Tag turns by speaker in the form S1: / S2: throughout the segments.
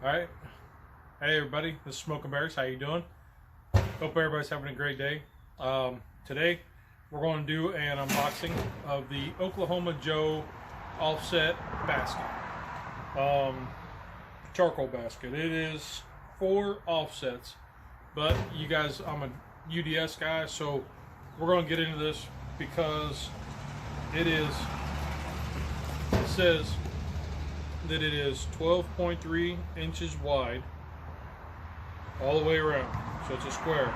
S1: Alright, hey everybody, this is Smoking Bears. How you doing? Hope everybody's having a great day. Today we're going to do an unboxing of the Oklahoma Joe offset basket, charcoal basket. It is 4 offsets, but you guys, I'm a UDS guy, so we're going to get into this because it says that it is 12.3 inches wide all the way around, so it's a square,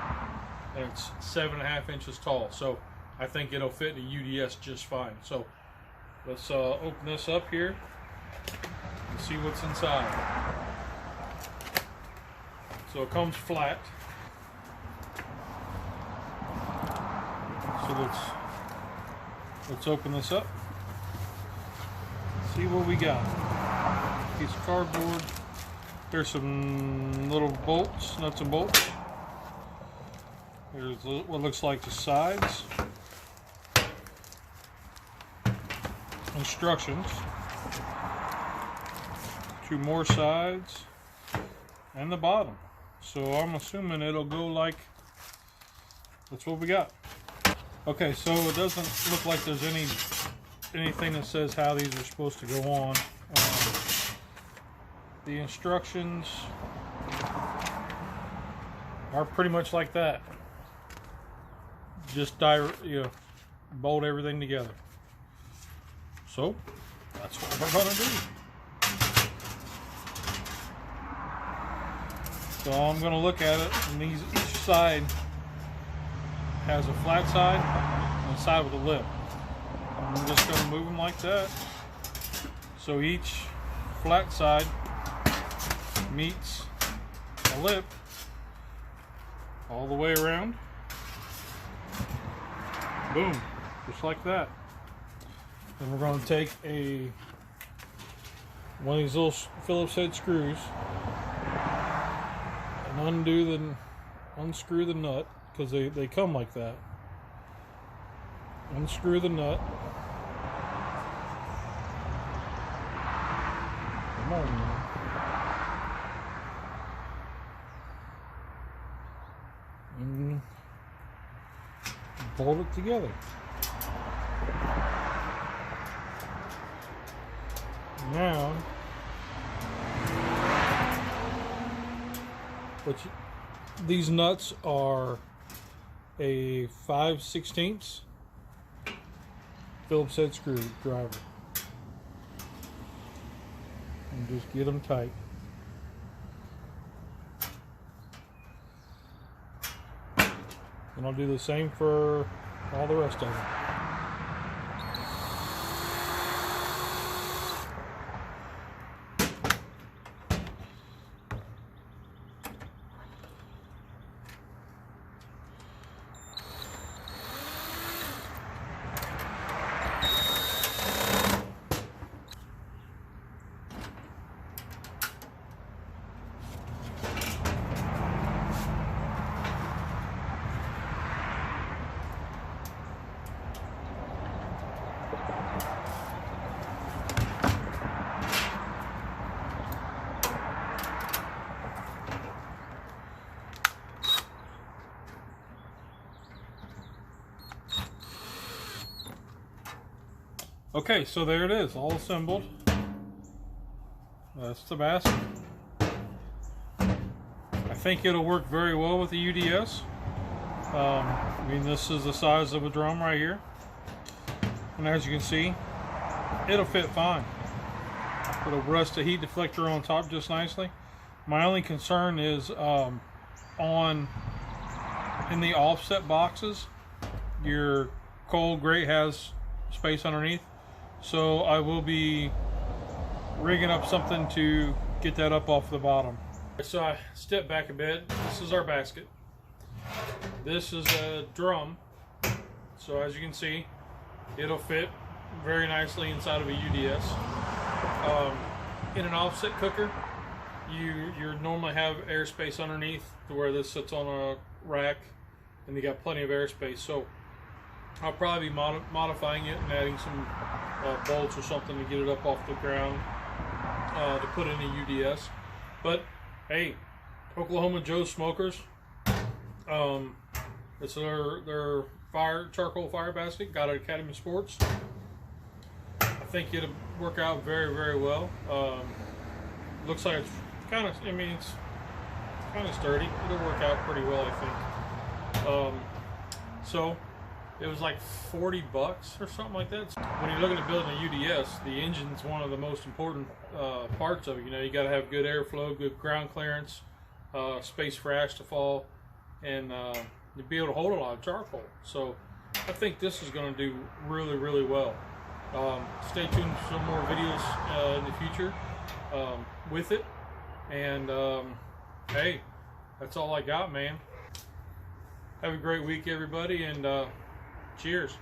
S1: and it's 7.5 inches tall, so I think it'll fit in a UDS just fine. So let's open this up here and see what's inside. So it comes flat, so let's open this up, see what we got. Piece of cardboard. There's some little bolts, nuts and bolts. Here's what looks like the sides. Instructions. 2 more sides. And the bottom. So I'm assuming it'll go like, that's what we got. Okay, so it doesn't look like there's anything that says how these are supposed to go on. The instructions are pretty much like that. Just bolt everything together. So that's what we're gonna do. So I'm gonna look at it, and each side has a flat side and a side with a lip. I'm just gonna move them like that. So each flat side meets a lip all the way around. Boom, just like that. Then we're going to take one of these little Phillips head screws and unscrew the nut, because they come like that. Unscrew the nut. Come on, man. And bolt it together. Now, these nuts are a 5/16 Phillips head screwdriver, and just get them tight. And I'll do the same for all the rest of them. Okay, so there it is, all assembled. That's the basket. I think it'll work very well with the UDS. I mean, this is the size of a drum right here. And as you can see, it'll fit fine. It'll rest a heat deflector on top just nicely. My only concern is in the offset boxes, your cold grate has space underneath. So I will be rigging up something to get that up off the bottom. So I step back a bit. This is our basket. This is a drum. So as you can see, it'll fit very nicely inside of a UDS. In an offset cooker, you normally have airspace underneath to where this sits on a rack, and you got plenty of airspace. So I'll probably be modifying it and adding some bolts or something to get it up off the ground to put in a UDS. But hey, Oklahoma Joe Smokers. It's their charcoal fire basket. Got it at Academy Sports. I think it'll work out very, very well. Looks like it's kind of. I mean, it's kind of sturdy. It'll work out pretty well, I think. So it was like $40 or something like that. When you're looking at building a UDS, the engine's one of the most important parts of it. You know, you got to have good airflow, good ground clearance, space for ash to fall, and to be able to hold a lot of charcoal. So I think this is going to do really, really well. Stay tuned for some more videos in the future with it. And hey, that's all I got, man. Have a great week, everybody, and cheers.